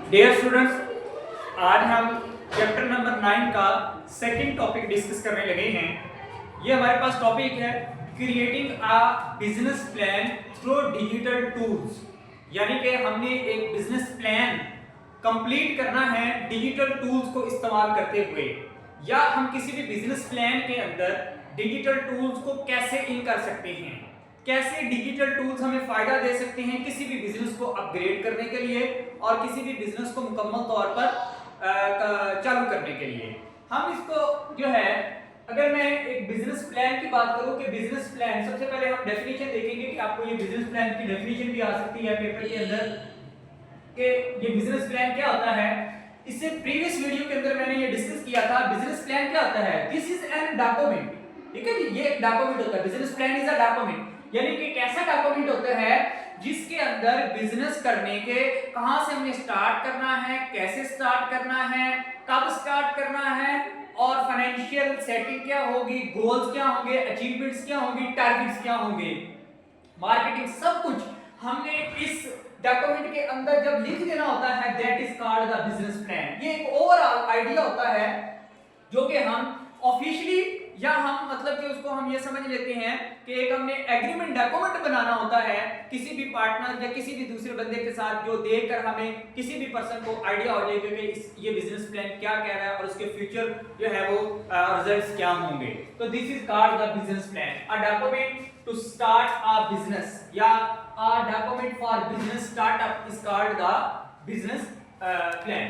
Dear students, आज हम chapter number 9 का सेकंड टॉपिक डिस्कस करने लगे हैं। ये हमारे पास टॉपिक है creating a business plan through digital tools. यानी कि हमने एक बिजनेस प्लान कंप्लीट करना है डिजिटल टूल्स को इस्तेमाल करते हुए, या हम किसी भी बिजनेस प्लान के अंदर डिजिटल टूल्स को कैसे इन कर सकते हैं, कैसे डिजिटल टूल्स हमें फायदा दे सकते हैं किसी भी बिजनेस को अपग्रेड करने के लिए और किसी भी बिजनेस को मुकम्मल तौर पर चालू करने के लिए। हम इसको जो है, अगर मैं एक बिजनेस प्लान की बात करूं कि बिजनेस प्लान, सबसे पहले हम डेफिनेशन देखेंगे कि आपको ये बिजनेस प्लान की डेफिनेशन भी आ सकती है पेपर के अंदर कि ये बिजनेस प्लान क्या होता है। इससे प्रीवियस वीडियो के अंदर मैंने ये डिस्कस किया था। बिजनेस प्लान क्या होता है? दिस इज एन डॉक्यूमेंट, ठीक है जी, ये एक डॉक्यूमेंट होता है। Business plan is a document, यानी कि कैसा डॉक्यूमेंट होता है जिसके अंदर बिजनेस करने के कहां से हमने स्टार्ट करना है, कैसे स्टार्ट करना है, कब स्टार्ट करना है, और फाइनेंशियल सेटिंग क्या होगी, गोल्स क्या होंगे, अचीवमेंट्स क्या होंगी, टारगेट्स क्या होंगे, मार्केटिंग, सब कुछ हमने इस डॉक्यूमेंट के अंदर जब लिख देना होता है, that is called the business plan. ये एक ओवरऑल आइडिया होता है जो कि हम ऑफिशियली, या हम मतलब कि उसको हम ये समझ लेते हैं कि एक हमने एग्रीमेंट डॉक्यूमेंट बनाना होता है किसी भी पार्टनर या किसी भी दूसरे बंदे के साथ, जो देखकर हमें किसी भी पर्सन को आइडिया हो जाएगा कि ये बिजनेस प्लान क्या कह रहा है और उसके फ्यूचर जो है वो रिजल्ट्स क्या होंगे। तो this is called the business plan, a document to start a business, या a document for business startup is called the business plan.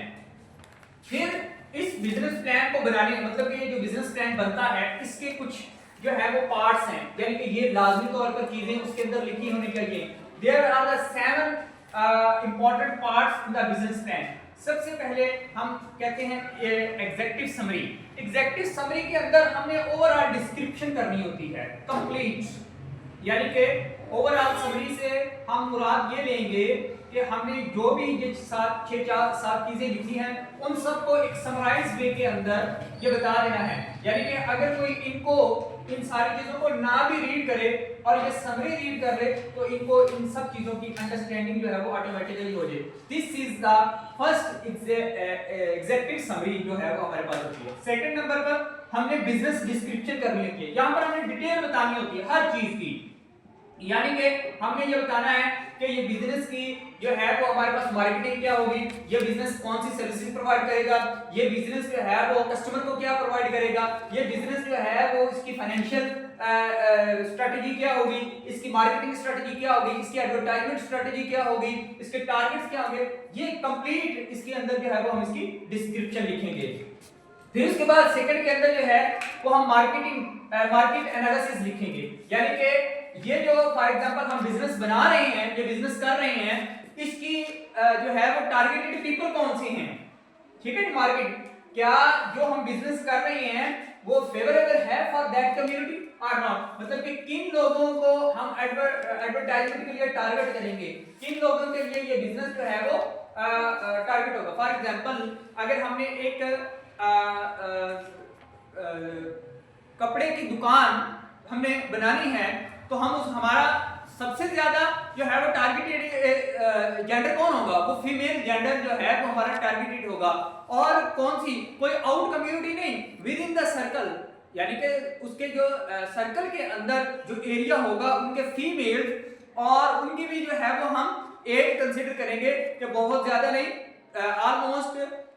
फिर इस बिजनेस प्लान को बनाने, मतलब कि ये जो बिजनेस प्लान बनता है इसके कुछ जो है वो पार्ट्स हैं, यानी कि ये लाजमी तौर पर चीजें उसके अंदर लिखी होनी चाहिए। There are the 7 important parts in the business plan. सबसे पहले हम कहते हैं एग्जेक्टिव समरी। एग्जेक्टिव समरी के अंदर हमने ओवरऑल डिस्क्रिप्शन करनी होती है कंप्लीट, यानी कि ओवरऑल समरी से हम मुराद ये लेंगे कि हमने जो भी ये 7 चीजें लिखी हैं उन सबको एक समराइज वे के अंदर ये बता देना है। यानी कि अगर कोई इनको, इन सारी चीजों को ना भी रीड करे और ये समरी रीड कर ले तो इनको इन सब चीजों की अंडरस्टैंडिंग जो है वो ऑटोमेटिकली हो जाए। This is the first executive summary जो है वो हमारे पास होती है। सेकंड नंबर पर हमने बिजनेस डिस्क्रिप्शन करनी होती है। यहां पर हमने डिटेल बतानी होती है हर चीज की, यानी कि हमने ये बताना है कि ये बिजनेस की जो है वो हमारे पास मार्केटिंग क्या होगी, ये बिजनेस कौन सी सर्विसेज प्रोवाइड करेगा, ये बिजनेस जो है वो कस्टमर को क्या प्रोवाइड करेगा, ये बिजनेस जो है वो इसकी फाइनेंशियल स्ट्रेटजी क्या होगी, इसकी मार्केटिंग स्ट्रेटजी क्या होगी, इसकी एडवर्टाइजमेंट स्ट्रेटजी क्या होगी, इसके टारगेट्स क्या होंगे। ये कंप्लीट इसके अंदर जो है वो हम इसकी डिस्क्रिप्शन लिखेंगे। फिर उसके बाद सेकंड के अंदर जो है वो हम मार्केट एनालिसिस लिखेंगे, यानी कि ये जो फॉर एग्जांपल हम बिजनेस बना रहे हैं, ये बिजनेस कर रहे हैं, इसकी जो है वो टारगेटेड पीपल कौन से हैं, ठीक है, मार्केट, क्या जो हम बिजनेस कर रहे हैं वो फेवरेबल है फॉर दैट कम्युनिटी और नॉट, मतलब कि किन लोगों को हम एडवर्टाइजमेंट के लिए टारगेट करेंगे, किन लोगों के लिए ये बिजनेस जो है वो टारगेट होगा। फॉर एग्जांपल अगर हमने एक कपड़े की दुकान हमने बनानी है तो हम हमारा सबसे ज्यादा जो है वो टारगेटेड जेंडर कौन होगा, वो फीमेल जेंडर जो है वो हमारा टारगेटेड होगा। और कौन सी, कोई आउट कम्युनिटी नहीं, विद इन द सर्कल, यानी कि उसके जो सर्कल के अंदर जो एरिया होगा उनके फीमेल और उनकी भी जो है वो हम एज कंसीडर करेंगे कि बहुत ज्यादा नहीं, ऑलमोस्ट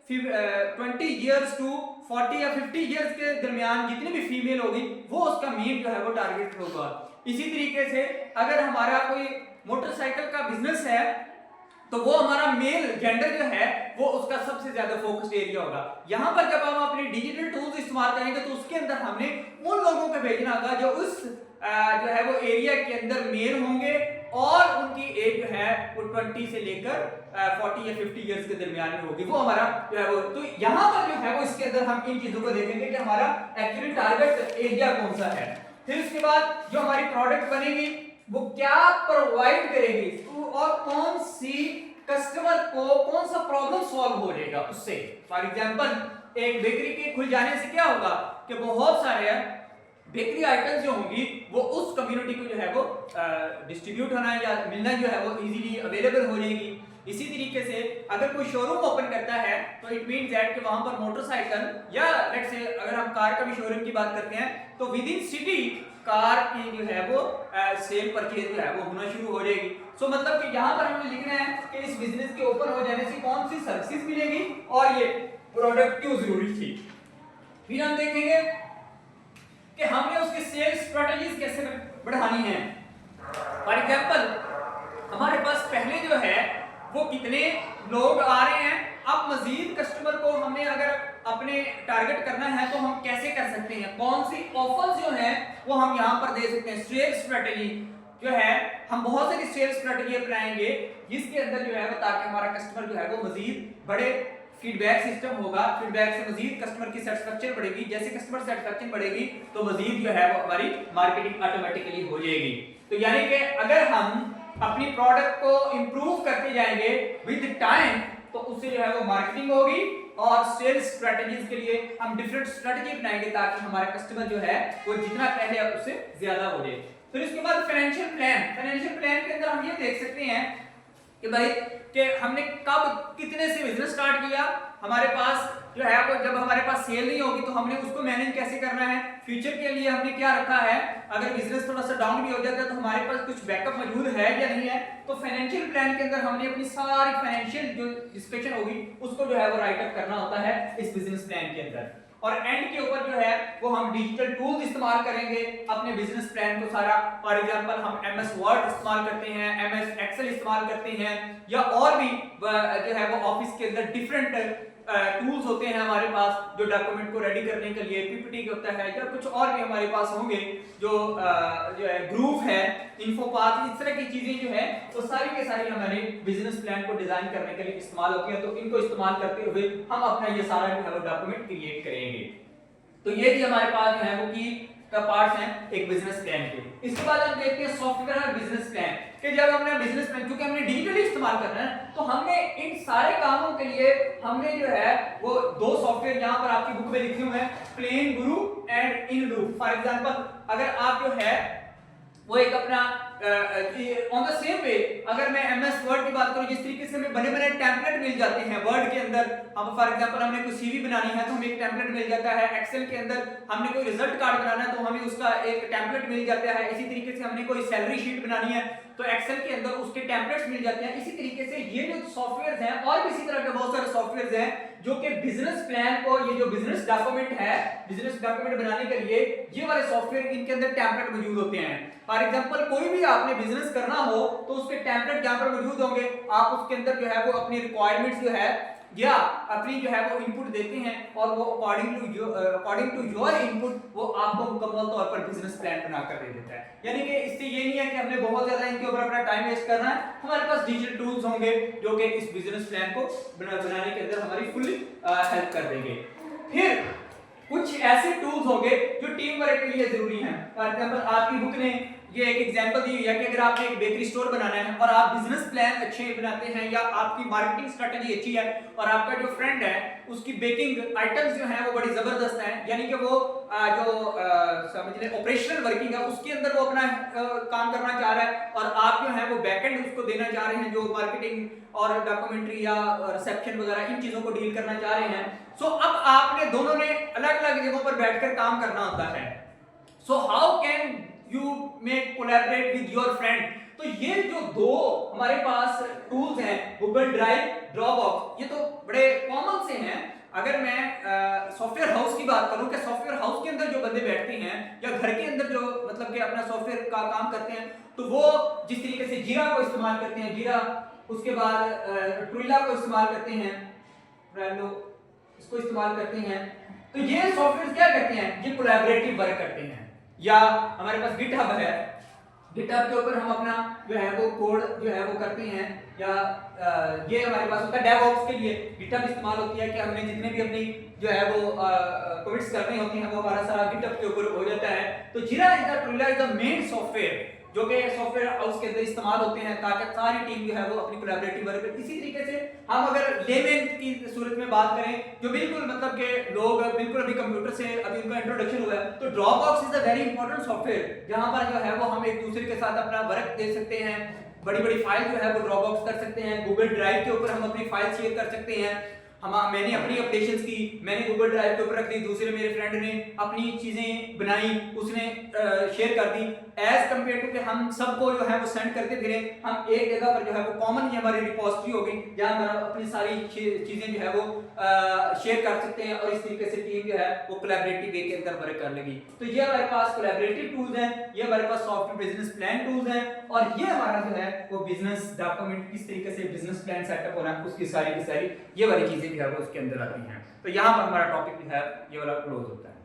20 इयर्स टू 40 या 50 इयर्स के दरमियान जितनी भी फीमेल होगी वो उसका मेन जो है वो टारगेट होगा। इसी तरीके से अगर हमारा कोई मोटरसाइकिल का बिजनेस है तो वो हमारा मेल जेंडर जो है वो उसका सबसे ज्यादा फोकस्ड एरिया होगा। यहां पर जब हम अपने डिजिटल टूल्स इस्तेमाल करेंगे तो उसके अंदर हमने उन लोगों को भेजना होगा जो उस जो है वो एरिया के अंदर मेल होंगे और उनकी एज जो है वो 20 से लेकर 40 या 50 इयर्स के दरमियान में होगी, वो हमारा जो है वो। तो यहाँ पर जो है वो इसके अंदर हम इन चीजों को देखेंगे कि हमारा एक्चुअली टारगेट एरिया कौन सा है। फिर उसके बाद जो हमारी प्रोडक्ट बनेगी वो क्या प्रोवाइड करेगी और कौन सी कस्टमर को कौन सा प्रॉब्लम सॉल्व हो जाएगा उससे। फॉर एग्जांपल एक बेकरी के खुल जाने से क्या होगा कि बहुत सारे बेकरी आइटम्स जो होंगी वो उस कम्युनिटी को जो है वो डिस्ट्रीब्यूट होना या मिलना जो है वो इजीली अवेलेबल हो जाएगी। इसी तरीके से अगर कोई शोरूम ओपन करता है तो इट मींस दैट कि वहां पर मोटरसाइकिल या लेट्स से अगर हम कार का भी शोरूम की बात करते हैं तो विद इन सिटी कार की जो है वो सेल परचेज जो है वो होना शुरू हो जाएगी। सो मतलब कि यहाँ पर हमें लिखना है कि इस बिजनेस के ओपन हो जाने से कौन सी सर्विसेज मिलेगी और ये प्रोडक्ट क्यों जरूरी थी। फिर हम देखेंगे कि हमने उसके सेल्स स्ट्रेटजीज कैसे बढ़ानी है। फॉर एग्जांपल हमारे पास पहले जो है वो कितने लोग आ रहे हैं, अब मजीद कस्टमर को हमने अगर अपने टारगेट करना है तो हम कैसे कर सकते हैं, कौन सी ऑफर्स जो है वो हम यहाँ पर दे सकते हैं। सेल्स स्ट्रेटजी जो है हम बहुत सारी सेल्स स्ट्रेटजी अपनाएंगे जिसके अंदर जो है वो ताकि हमारा कस्टमर जो है वो मजीद बड़े फीडबैक सिस्टम होगा, फीडबैक से मजीद कस्टमर की सेटिस्फेक्शन बढ़ेगी, जैसे कस्टमर सेटिस्फेक्शन बढ़ेगी तो मजीद जो है वो हमारी मार्केटिंग ऑटोमेटिकली हो जाएगी। तो यानी कि अगर हम अपनी प्रोडक्ट को इंप्रूव करते जाएंगे विद टाइम तो उससे जो है वो मार्केटिंग होगी और सेल्स स्ट्रेटजीज के लिए हम डिफरेंट स्ट्रेटजी अपनाएंगे ताकि हमारा कस्टमर जो है वो जितना पहले है उससे ज्यादा हो जाए। फिर इसके बाद फाइनेंशियल प्लान के अंदर हम ये देख सकते हैं कि भाई कि हमने कब कितने से बिजनेस स्टार्ट किया, हमारे पास जो है वो जब हमारे पास सेल नहीं होगी तो हमने उसको मैनेज कैसे करना है, फ्यूचर के लिए हमने क्या रखा है, अगर बिजनेस थोड़ा सा डाउन भी हो जाता है तो हमारे पास कुछ बैकअप मौजूद है या नहीं है। तो फाइनेंशियल प्लान के अंदर हमने अपनी सारी फाइनेंशियल जो डिस्कशन होगी उसको जो है वो राइट अप करना होता है इस बिजनेस प्लान के अंदर। और एंड के ऊपर जो है वो हम डिजिटल टूल्स इस्तेमाल करेंगे अपने बिजनेस प्लान को सारा। फॉर एग्जांपल हम MS वर्ड इस्तेमाल करते हैं, MS एक्सेल इस्तेमाल करते हैं या और भी जो है वो ऑफिस के अंदर डिफरेंट टूल्स होते हैं हमारे पास जो डॉक्यूमेंट को रेडी करने के लिए, PPT के होता है या कुछ और भी हमारे पास होंगे जो है ग्रुप है, इन्फोपाथ, इस तरह की चीजें जो है वो सारी के सारी हमारे बिजनेस प्लान को डिजाइन करने के लिए इस्तेमाल होती है। तो इनको इस्तेमाल करते हुए हम अपना ये सारा जो है वो डॉक्यूमेंट क्रिएट करेंगे। तो ये भी हमारे पास जो है वो की का पार्ट्स हैं एक बिजनेस प्लान के। इसके बाद हम देखते हैं सॉफ्टवेयर और बिजनेस प्लान कि जब हमने बिजनेस प्लान क्योंकि हमने डिजिटली इस्तेमाल करना है तो हमने इन सारे कामों के लिए हमने जो है वो दो सॉफ्टवेयर यहाँ पर आपकी बुक में लिखे हुए हैं, plane Guru and इनलूप। For example अगर आप जो है वो एक अपना ऑन द सेम वे अगर मैं MS वर्ड की बात करूं जिस तरीके से हमें बने बने टेम्पलेट मिल जाते हैं वर्ड के अंदर, हम फॉर एग्जांपल हमने कोई CV बनानी है तो हमें एक टेम्पलेट मिल जाता है, एक्सेल के अंदर हमने कोई रिजल्ट कार्ड बनाना है तो हमें उसका एक टेम्पलेट मिल जाता है, इसी तरीके से हमने कोई सैलरी शीट बनानी है तो एक्सेल के अंदर उसके टेम्पलेट्स मिल जाते हैं। इसी तरीके से ये जो सॉफ्टवेयर्स हैं और भी इसी तरह के बहुत सारे सॉफ्टवेयर्स हैं जो कि बिजनेस प्लान को, ये जो बिजनेस डॉक्यूमेंट है, बिजनेस डॉक्यूमेंट बनाने के लिए ये वाले सॉफ्टवेयर इनके अंदर टेम्पलेट मौजूद होते हैं। फॉर एग्जांपल कोई भी आपने बिजनेस करना हो तो उसके टेम्पलेट यहाँ पर मौजूद होंगे, आप उसके अंदर जो है वो अपनी रिक्वायरमेंट्स जो है या अपनी जो है वो इनपुट देते हैं और वो अकॉर्डिंग टू योर इनपुट वो आपको मुकम्मल तौर पर बिजनेस प्लान बनाकर दे देता है। यानी कि इससे ये नहीं है कि हमने बहुत ज्यादा इनके ऊपर अपना टाइम वेस्ट करना है, हमारे पास डिजिटल टूल्स होंगे जो कि इस बिजनेस प्लान को बनाने के अंदर हमारी फुल हेल्प कर देंगे। फिर कुछ ऐसे टूल्स होंगे जो टीम वर्क के लिए जरूरी हैं। फॉर एग्जांपल आपकी बुक ने ये एक एग्जांपल दी हुई है कि अगर आपने एक बेकरी स्टोर बनाना है और आप बिजनेस प्लान अच्छे बनाते हैं या आपकी मार्केटिंग स्ट्रेटजी अच्छी है और आपका जो फ्रेंड है उसकी बेकिंग आइटम्स जो हैं वो बड़ी जबरदस्त हैं, यानी कि वो जो समझ लें ऑपरेशनल वर्किंग है उसके अंदर वो अपना काम करना चाह रहा है और आप जो है वो बैकएंड उसको देना चाह रहे हैं जो मार्केटिंग और डॉक्यूमेंट्री या रिसेप्शन वगैरह इन चीजों को डील करना चाह रहे हैं। सो अब आपने दोनों ने अलग अलग जगहों पर बैठकर काम करना होता है। So how can you make collaborate with your friend. तो ये जो दो हमारे पास टूल्स हैं गूगल ड्राइव, ड्रॉपबॉक्स, ये तो बड़े कॉमन से हैं। अगर मैं सॉफ्टवेयर हाउस की बात करूं कि सॉफ्टवेयर हाउस के अंदर जो बंदे बैठते हैं या घर के अंदर जो मतलब कि अपना सॉफ्टवेयर का काम करते हैं तो वो जिस तरीके से जीरा को इस्तेमाल करते हैं, जीरा, उसके बाद ट्विला को इस्तेमाल करते हैं, ट्रेलो इसको इस्तेमाल करते हैं, तो ये सॉफ्टवेयर क्या करते हैं, ये कोलैबोरेटिव वर्क करते हैं। या हमारे पास गिटहब है, गिटहब के ऊपर हम अपना जो है वो कोड जो है वो करते हैं, या ये हमारे पास होता है डेवऑप्स के लिए गिटहब इस्तेमाल होती है कि हमने जितने भी अपनी जो है वो कमिट्स करने होते हैं वो हमारा सारा गिटहब के ऊपर हो जाता है। तो जीरा is the tool is the main software जो कि सॉफ्टवेयर हाउस के अंदर इस्तेमाल होते हैं ताकि सारी टीम जो है वो अपनी कोलैबोरेटिव वर्क करे। इसी तरीके से हम अगर लेमैन की सूरत में बात करें जो बिल्कुल मतलब के लोग बिल्कुल अभी कंप्यूटर से अभी उनका इंट्रोडक्शन हुआ है, तो Dropbox is a very important software जहां पर जो है वो हम एक दूसरे के साथ अपना वर्क दे सकते हैं, बड़ी बड़ी फाइल जो है वो ड्रॉप बॉक्स कर सकते हैं, गूगल ड्राइव के ऊपर हम अपनी फाइल शेयर कर सकते हैं। मैंने अपनी अपडेशंस की, मैंने गूगल ड्राइव के ऊपर रख दी, दूसरे मेरे फ्रेंड ने अपनी चीजें बनाई, उसने शेयर कर दी, एज कम्पेयर टू कि हम सबको जो है वो सेंड करते फिरे। हम एक जगह पर जो है वो कॉमन हमारी रिपोजिटरी होगी जहां हम अपनी सारी चीजें जो है वो शेयर कर सकते हैं और इस तरीके से टीम जो है वो कोलैबोरेटिव वे के अंदर वर्क कर लेगी। तो ये हमारे पास कोलैबोरेटिव टूल्स हैं, ये हमारे पास सॉफ्टवेयर बिजनेस प्लान टूल्स हैं, और ये हमारा जो है वो बिजनेस डॉक्यूमेंट किस तरीके से बिजनेस प्लान सेटअप होना है उसकी सारी की सारी ये वाली चीजें जो है वो उसके अंदर आती हैं। तो यहाँ पर हमारा टॉपिक जो है ये वाला क्लोज होता है।